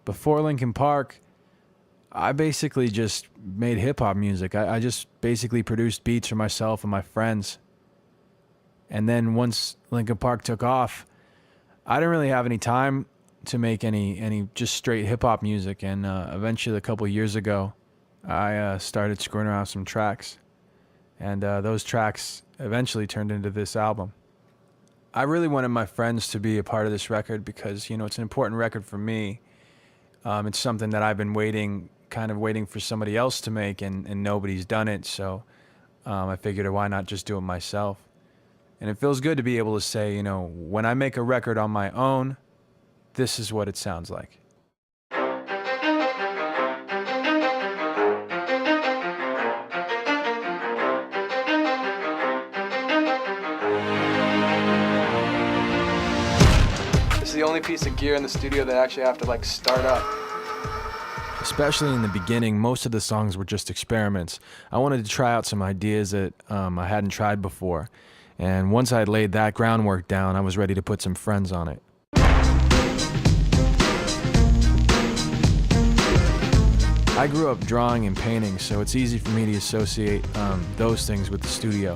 Before Linkin Park, I basically just made hip-hop music. I just basically produced beats for myself and my friends. And then once Linkin Park took off, I didn't really have any time to make any just straight hip-hop music. And eventually, a couple years ago, I started screwing around with some tracks. And those tracks eventually turned into this album. I really wanted my friends to be a part of this record because, you know, it's an important record for me. It's something that I've been waiting for somebody else to make, and nobody's done it. So I figured, why not just do it myself? And it feels good to be able to say, you know, when I make a record on my own, this is what it sounds like. This is the only piece of gear in the studio that I actually have to like start up. Especially in the beginning, most of the songs were just experiments. I wanted to try out some ideas that I hadn't tried before. And once I had laid that groundwork down, I was ready to put some friends on it. I grew up drawing and painting, so it's easy for me to associate those things with the studio.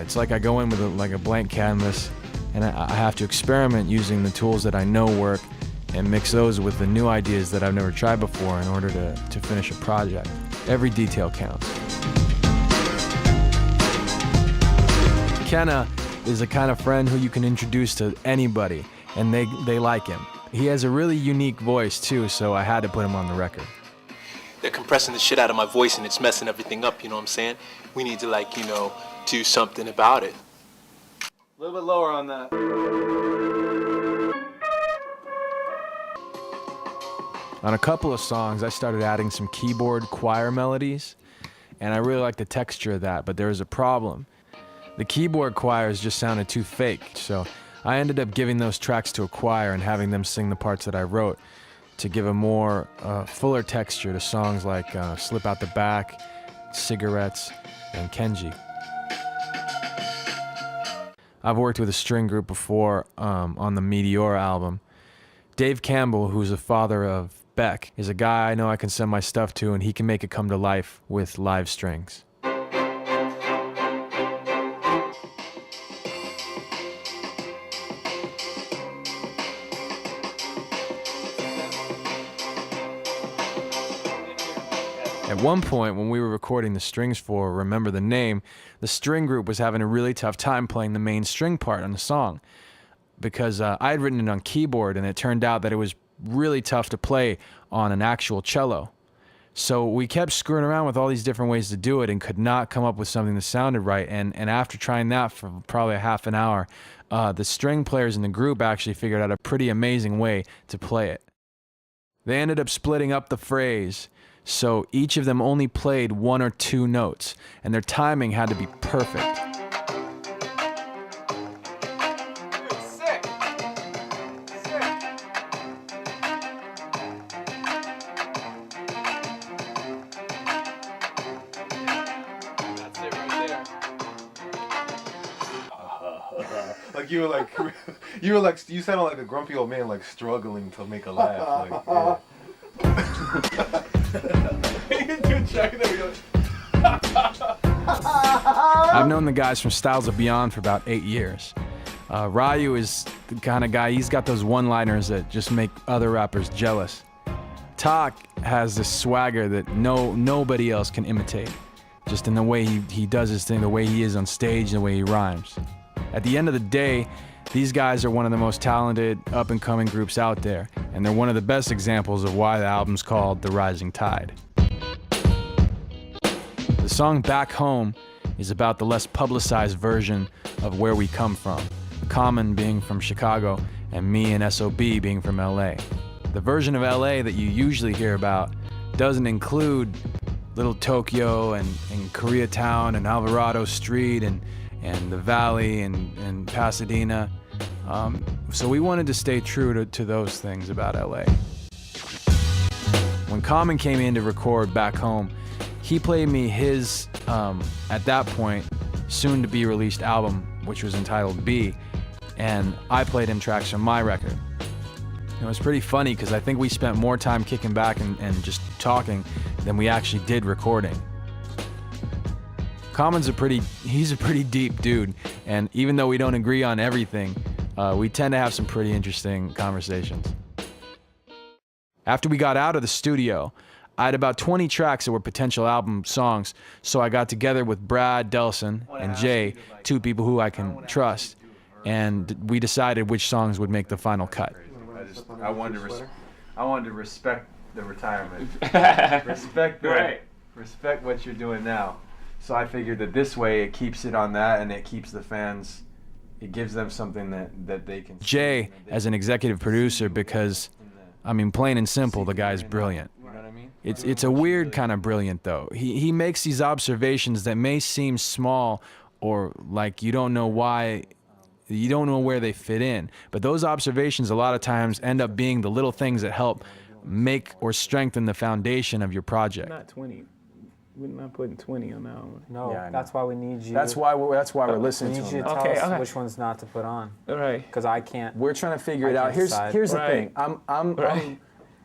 It's like I go in with a blank canvas, and I have to experiment using the tools that I know work and mix those with the new ideas that I've never tried before in order to finish a project. Every detail counts. Kenna is the kind of friend who you can introduce to anybody, and they like him. He has a really unique voice too, so I had to put him on the record. They're compressing the shit out of my voice and it's messing everything up, you know what I'm saying? We need to, like, you know, do something about it. A little bit lower on that. On a couple of songs, I started adding some keyboard choir melodies, and I really liked the texture of that, but there was a problem. The keyboard choirs just sounded too fake, so I ended up giving those tracks to a choir and having them sing the parts that I wrote to give a more fuller texture to songs like Slip Out the Back, Cigarettes, and Kenji. I've worked with a string group before on the Meteor album. Dave Campbell, who's the father of Beck, is a guy I know I can send my stuff to, and he can make it come to life with live strings. At one point, when we were recording the strings for Remember the Name, the string group was having a really tough time playing the main string part on the song because I had written it on keyboard, and it turned out that it was really tough to play on an actual cello. So we kept screwing around with all these different ways to do it and could not come up with something that sounded right. And after trying that for probably a half an hour, the string players in the group actually figured out a pretty amazing way to play it. They ended up splitting up the phrase, so each of them only played one or two notes, and their timing had to be perfect. Sick. That's it right there. Like you sounded like a grumpy old man, like struggling to make a laugh. Like, yeah. I've known the guys from Styles of Beyond for about 8 years. Ryu is the kind of guy, he's got those one-liners that just make other rappers jealous. Tak has this swagger that nobody else can imitate, just in the way he does his thing, the way he is on stage, the way he rhymes. At the end of the day, these guys are one of the most talented up-and-coming groups out there, and they're one of the best examples of why the album's called The Rising Tide. The song Back Home is about the less publicized version of where we come from, Common being from Chicago and me and SOB being from LA. The version of LA that you usually hear about doesn't include Little Tokyo and Koreatown and Alvarado Street and the Valley and Pasadena. So we wanted to stay true to those things about LA. When Common came in to record Back Home, he played me his, at that point, soon to be released album, which was entitled B, and I played him tracks from my record. It was pretty funny because I think we spent more time kicking back and just talking than we actually did recording. Common's he's a pretty deep dude, and even though we don't agree on everything, we tend to have some pretty interesting conversations. After we got out of the studio, I had about 20 tracks that were potential album songs, so I got together with Brad Delson and Jay, two people who I can trust, and we decided which songs would make the final cut. I wanted to respect the retirement. Respect what you're doing now. So I figured that this way it keeps it on that, and it keeps the fans, it gives them something that they can. Jay as an executive producer, because I mean, plain and simple, the guy's brilliant. It's a weird kind of brilliant though. He makes these observations that may seem small or like you don't know why, you don't know where they fit in. But those observations a lot of times end up being the little things that help make or strengthen the foundation of your project. Not 20. We're not putting 20 on that one. No, Yeah, I know. that's why we need you. That's why we're listening we to need you him. to tell Okay, us okay. which ones not to put on. All right. Because I can't. We're trying to figure I it out. can't Here's decide. the Right. thing.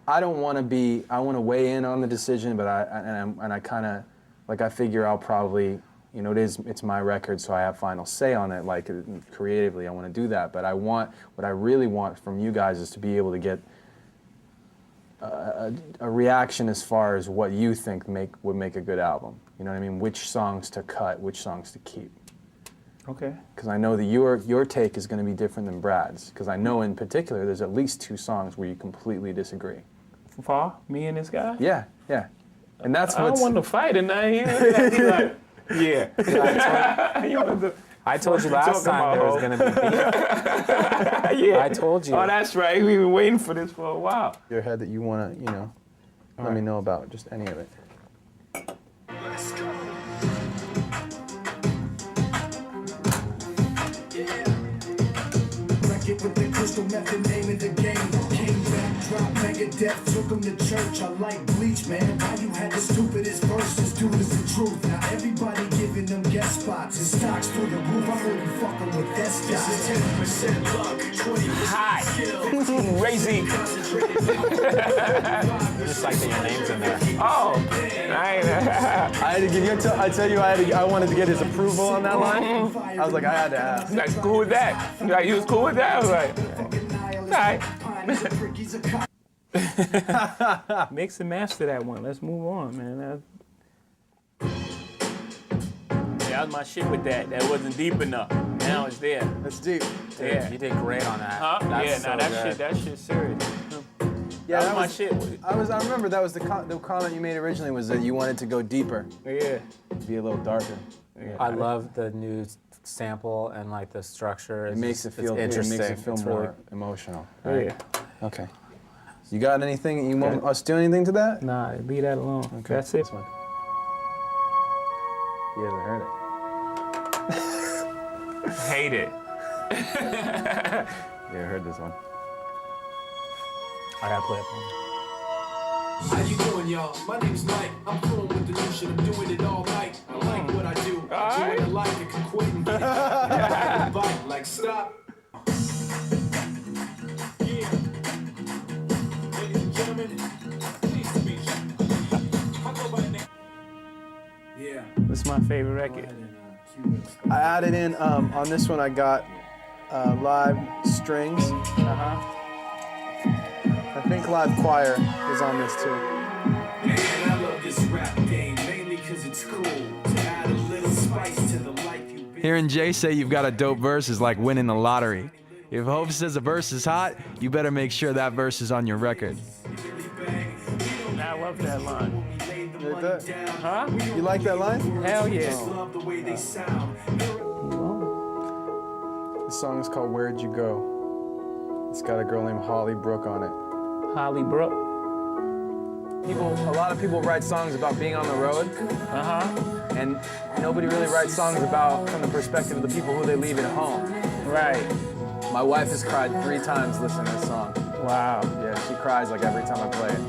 I don't want to I want to weigh in on the decision, but I kind of, like, I figure I'll probably, you know, it's my record, so I have final say on it. Like, creatively, I want to do that. But what I really want from you guys is to be able to get a reaction as far as what you think would make a good album. You know what I mean? Which songs to cut, which songs to keep. Okay. Because I know that your take is going to be different than Brad's. Because I know in particular there's at least 2 songs where you completely disagree. For me and this guy? Yeah, yeah. And that's I don't what's... want to fight tonight. Yeah. You want to- I told you What you last talking time there was about, going to be beef. Yeah. I told you. Oh, that's right. We've been waiting for this for a while. your head that you want to, you know, let me know about just any of it. With the crystal method name of the game. Came back, dropped Megadeth, took him to church. I like Bleach, man. Why you had the stupidest verses? Dude, is the truth. Now everybody giving them guest spots and stocks through the roof. I heard you fucking with that stock. This is 10% luck, 20% Hi. skill. Crazy. Just like that your name's in there. Oh. I had to give you, I wanted to get his approval on that line. I was like, I had to ask. Like, cool with that. Like, you was cool with that? I was like, all right. Mix and master that one. Let's move on, man. That was my shit with that. That wasn't deep enough. Now it's there. That's deep. Yeah. You did great on that. Huh? That's Yeah, so now good. that shit's serious. Yeah, that was my shit. I remember that was the comment you made originally was that you wanted to go deeper, Yeah. be a little darker. I love the new sample and like the structure. It makes it feel interesting. It makes it feel It's more really- emotional. Oh, Right? yeah. Okay. You got anything? You want us to do anything to that? Nah, leave that alone. Okay. That's it. This one. He hasn't heard it. Hate it. Yeah, I heard this one. I gotta play it for him. How you doing, y'all? My name's Mike. I'm cool with the new shit. I'm doing it all night. I like what I do. I do it like I can quit and get it. Bite, like stop. Yeah. Ladies and gentlemen, please to meet you. I go by the name. Yeah. That's my favorite record. I added in, on this one I got live strings. I think live choir is on this too. And I love this rap game, mainly because it's cool. To add a little spice to the life you've been. Hearing Jay say you've got a dope verse is like winning the lottery. If Hope says a verse is hot, you better make sure that verse is on your record. I love that line. You like that? Huh? You like that line? Hell yeah. Love the way they sound. The song is called Where'd You Go? It's got a girl named Holly Brook on it. Holly Brook. A lot of people write songs about being on the road, and nobody really writes songs about from the perspective of the people who they leave at home. Right. My wife has cried 3 times listening to this song. Wow. Yeah, she cries like every time I play it.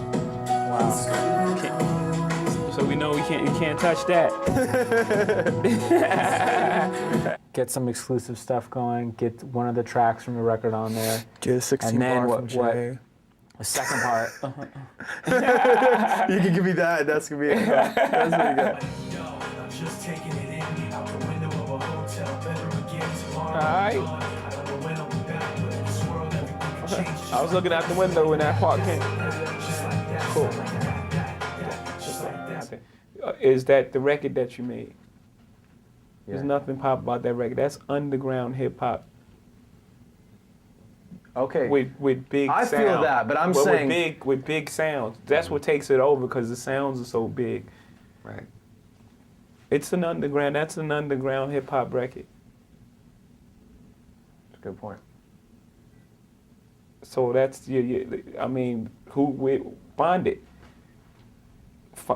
Wow. So we know you can't touch that. Get some exclusive stuff going. Get one of the tracks from the record on there. Get a 16 And then bar what- from Jay. The second part. You can give me that. That's gonna be it. That's pretty good. Just taking it in out the window of a hotel. Better again tomorrow. Alright. I don't know when I'll be back, but in this world everything can change. I was looking out the window when that part came. Just like that. Cool. Just like that. Is that the record that you made? There's Yeah. nothing pop about that record. That's underground hip hop Okay. with big I sound. feel that, but I'm Well, saying- with big sounds. That's what takes it over because the sounds are so big. Right. It's an underground. That's an underground hip hop record. That's a good point. So that's I mean, find it.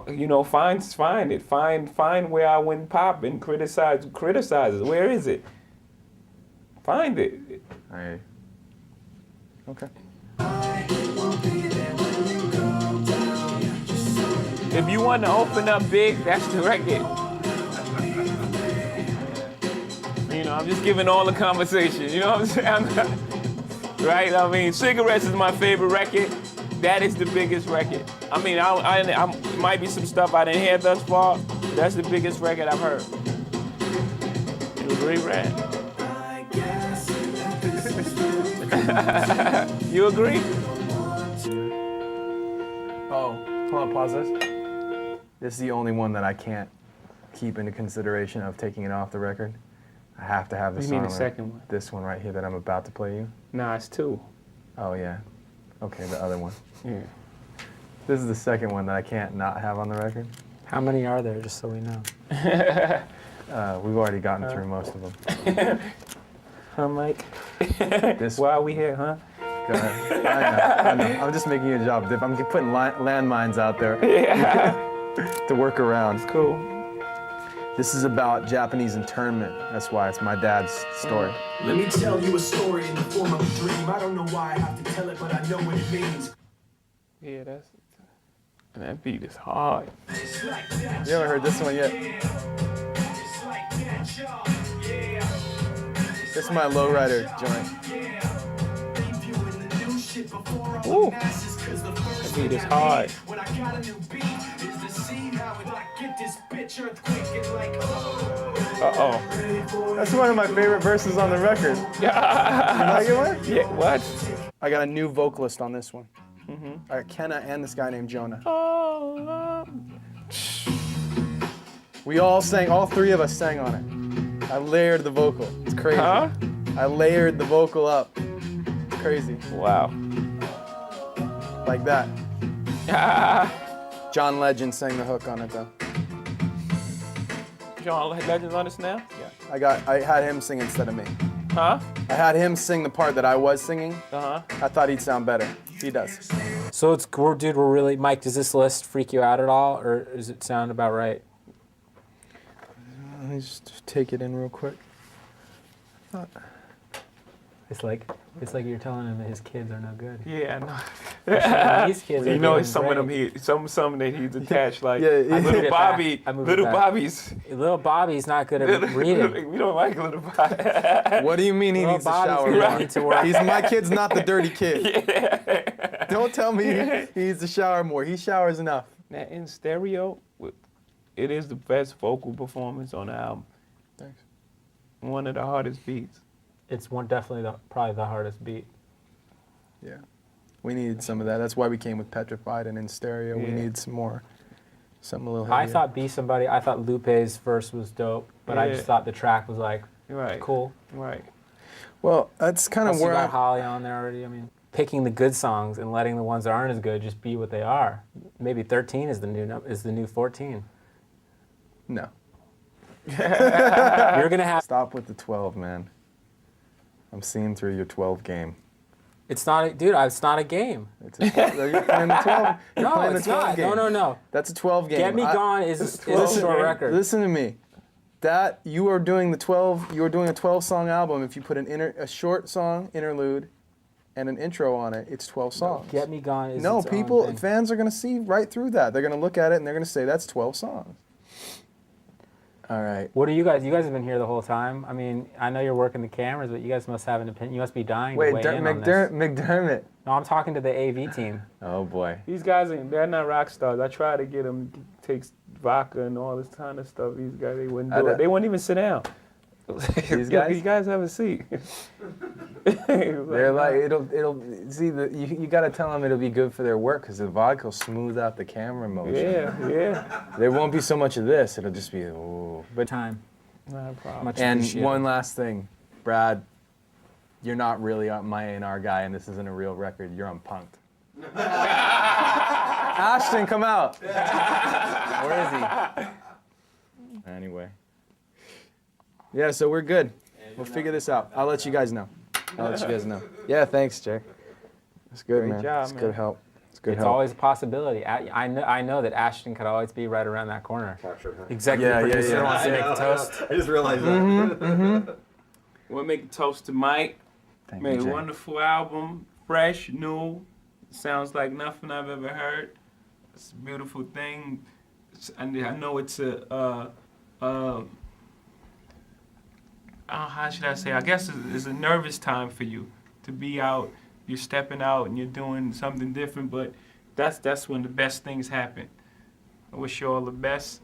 You know, find it. Find where I went pop and criticize it. Where is it? Find it. Hey. Okay. If you want to open up big, that's the record. You know, I'm just giving all the conversation. You know what I'm saying? Right? I mean, Cigarettes is my favorite record. That is the biggest record. I mean, I might be some stuff I didn't hear thus far. That's the biggest record I've heard. You agree, Rad? You agree? Oh, hold on, pause this. This is the only one that I can't keep into consideration of taking it off the record. I have to have the What do song. you mean the second one? This one right here that I'm about to play you. Nah, it's two. Oh yeah. Okay, the other one. Yeah. This is the second one that I can't not have on the record. How many are there, just so we know? We've already gotten through most of them. Huh, Mike? This Why are we here, huh? Go ahead. I know. I'm just making you a job. I'm putting landmines out there to work around. Cool. This is about Japanese internment. That's why it's my dad's story. Let me tell you a story in the form of a dream. I don't know why I have to tell it, but I know what it means. Yeah, that beat is hard. It's like that, You haven't heard this one yet? it's like that, y'all. Yeah. This is my lowrider joint. Ooh. That beat is hard. When I got a new beat, is to see how it like get this bitch earthquake and like Uh-oh. That's one of my favorite verses on the record. You like it, one? Yeah, what? I got a new vocalist on this one. I got Kenna and this guy named Jonah. We all sang, all three of us sang on it. I layered the vocal. It's crazy. Huh? I layered the vocal up. It's crazy. Wow. Like that. John Legend sang the hook on it though. John Legend's on this now? Yeah. I had him sing instead of me. Huh? I had him sing the part that I was singing. Uh-huh. I thought he'd sound better. He does. So dude, we're really, Mike, does this list freak you out at all, or does it sound about right? Let me just take it in real quick. It's like you're telling him that his kids are no good. Yeah, I know. These kids are You know, doing it's some great. of them some that he's attached like Yeah, yeah. moved little it Bobby. back. I moved it Little back. Bobby's. Little Bobby's not good at reading. We don't like little Bobby. What do you mean he Well, needs to Bobby's shower gonna more? need to work. My kid's not the dirty kid. Don't tell me he needs to shower more. He showers enough. Now, in stereo, it is the best vocal performance on the album. Thanks. One of the hardest beats. It's definitely probably the hardest beat. Yeah. We needed some of that. That's why we came with Petrified and in stereo. We Yeah. need some more. Something a little I heavier. thought Be Somebody, I thought Lupe's verse was dope, but I Yeah. just thought the track was like Right. cool. Right. Well, that's kind of Plus you where got I... Holly on there already. I mean, picking the good songs and letting the ones that aren't as good just be what they are. Maybe 13 is the new 14. No. You're gonna have. Stop with the 12, man. I'm seeing through your 12 game. It's not, it's not a game. It's a 12, you're playing the 12. You're No, playing the it's 12 not. game. No. That's a 12 game. Get Me Gone is a short record. Listen to me. That you are doing the 12. You are doing a 12-song album. If you put a short song interlude and an intro on it, it's 12 songs. Get Me Gone is No, its own people, thing. fans are gonna see right through that. They're gonna look at it and they're gonna say that's 12 songs. All right. What do you guys? You guys have been here the whole time. I mean, I know you're working the cameras, but you guys must have an opinion. You must be dying to Wait, weigh in on this. McDermott. No, I'm talking to the AV team. Oh boy. These guys they're not rock stars. I tried to get them to take vodka and all this kind of stuff. These guys, they wouldn't do it. They wouldn't even sit down. These guys? You guys have a seat. They're like, it'll see, you got to tell them it'll be good for their work because the vodka will smooth out the camera motion. Yeah. There won't be so much of this. It'll just be, ooh. But Time. Not a problem. Much And appreciated. one last thing, Brad, you're not really my A&R guy, and this isn't a real record. You're on Punk'd. Ashton, come out. Where is he? Anyway. Yeah, so we're good. We'll figure this out. I'll let you guys know. Yeah, thanks, Jay. It's good, Great man. job, It's man. good help. It's good It's help. always a possibility. I know that Ashton could always be right around that corner. Executive Yeah, producer yeah. wants to make the toast. I just realized that. We'll make a toast to Mike. Thank Made you, a Jay. wonderful album, fresh, new. Sounds like nothing I've ever heard. It's a beautiful thing. I know it's how should I say? I guess it's a nervous time for you to be out. You're stepping out and you're doing something different, but that's when the best things happen. I wish you all the best.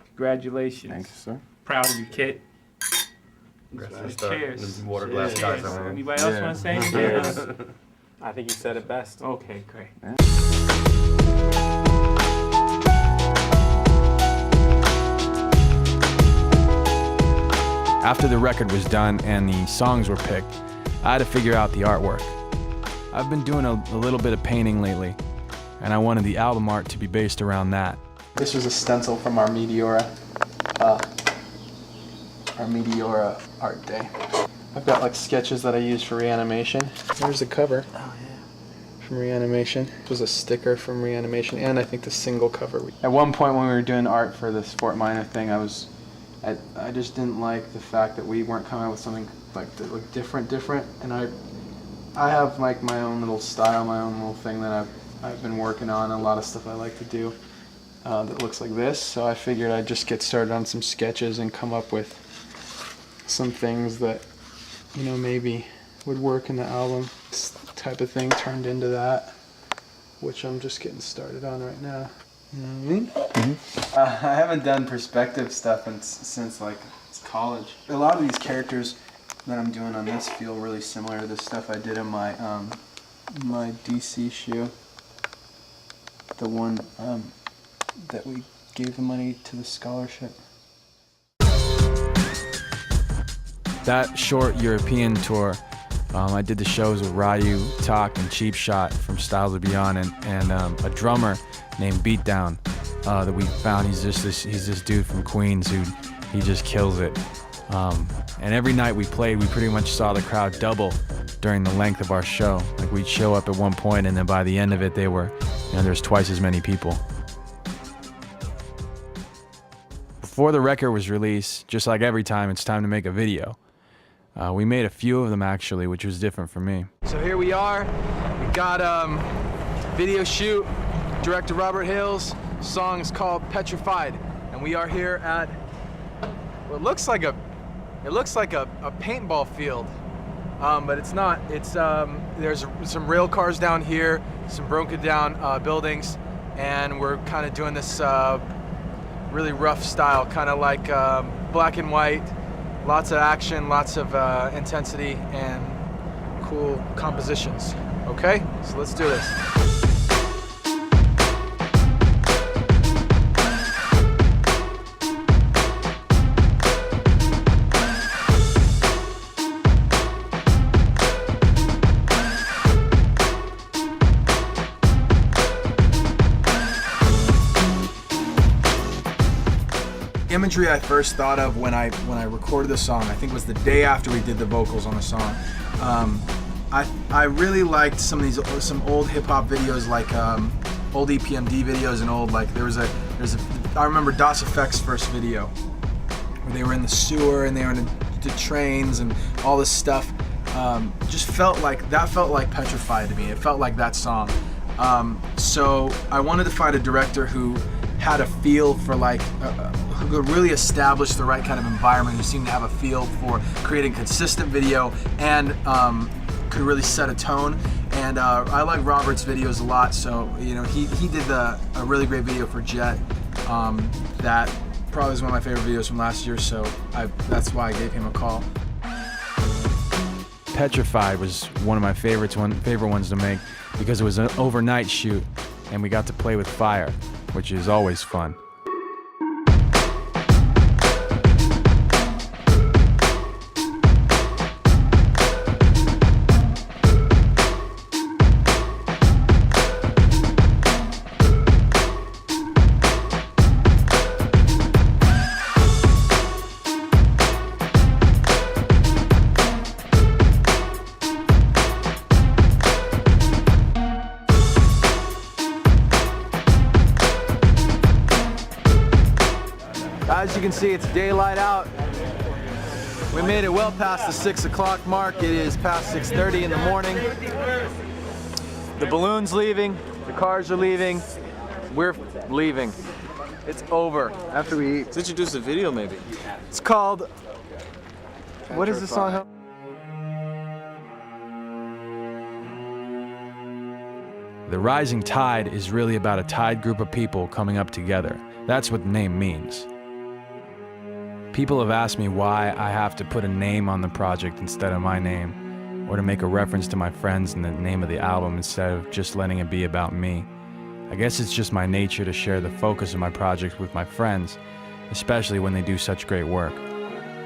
Congratulations. Thanks, sir. Proud of you, kid. Cheers. Water glass guys over here. Anybody else Yeah. want to say anything? Cheers. I think you said it best. Okay, great. After the record was done and the songs were picked, I had to figure out the artwork. I've been doing a little bit of painting lately, and I wanted the album art to be based around that. This was a stencil from our Meteora art day. I've got like sketches that I use for Reanimation. There's the cover. Oh yeah. From Reanimation. It was a sticker from Reanimation, and I think the single cover. At one point when we were doing art for this Fort Minor thing, I just didn't like the fact that we weren't coming up with something like that looked different, and I have like my own little style, my own little thing that I've been working on, a lot of stuff I like to do that looks like this. So I figured I'd just get started on some sketches and come up with some things that, you know, maybe would work in the album. This type of thing turned into that, which I'm just getting started on right now. You know what I mean? Mm-hmm. I haven't done perspective stuff since like college. A lot of these characters that I'm doing on this feel really similar to the stuff I did in my my DC shoe. The one that we gave the money to the scholarship. That short European tour, I did the shows with Ryu, Tak, and Cheap Shot from Styles of Beyond, and a drummer named Beatdown that we found. He's this dude from Queens who he just kills it. And every night we played, we pretty much saw the crowd double during the length of our show. Like we'd show up at one point, and then by the end of it, there's twice as many people. Before the record was released, just like every time, it's time to make a video. We made a few of them actually, which was different for me. So here we are. We got video shoot. Director Robert Hales. Song is called Petrified, and we are here at what looks like a paintball field, but it's not. It's there's some rail cars down here, some broken down buildings, and we're kind of doing this really rough style, kind of like black and white. Lots of action, lots of intensity, and cool compositions. Okay, so let's do this. Imagery I first thought of when I recorded the song, I think was the day after we did the vocals on the song. I really liked some old hip hop videos, like old EPMD videos, and old like I remember Das Effect's first video where they were in the sewer and they were in the trains and all this stuff. Just felt like Petrified to me. It felt like that song. So I wanted to find a director who had a feel for who could really establish the right kind of environment, who seemed to have a feel for creating consistent video and could really set a tone. And I like Robert's videos a lot, so you know he did a really great video for Jet. That probably is one of my favorite videos from last year, so that's why I gave him a call. Petrified was one of my favorite ones to make because it was an overnight shoot and we got to play with fire, which is always fun. As you can see, it's daylight out. We made it well past the 6 o'clock mark. It is past 6:30 in the morning. The balloon's leaving, the cars are leaving, we're leaving. It's over. After we eat. Let's introduce the video maybe. It's called, what is the song? The Rising Tide is really about a tide group of people coming up together. That's what the name means. People have asked me why I have to put a name on the project instead of my name, or to make a reference to my friends in the name of the album instead of just letting it be about me. I guess it's just my nature to share the focus of my project with my friends, especially when they do such great work.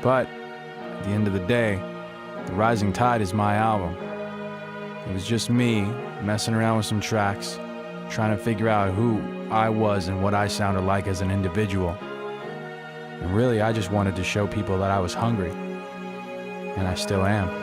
But at the end of the day, The Rising Tide is my album. It was just me messing around with some tracks, trying to figure out who I was and what I sounded like as an individual. And really, I just wanted to show people that I was hungry, and I still am.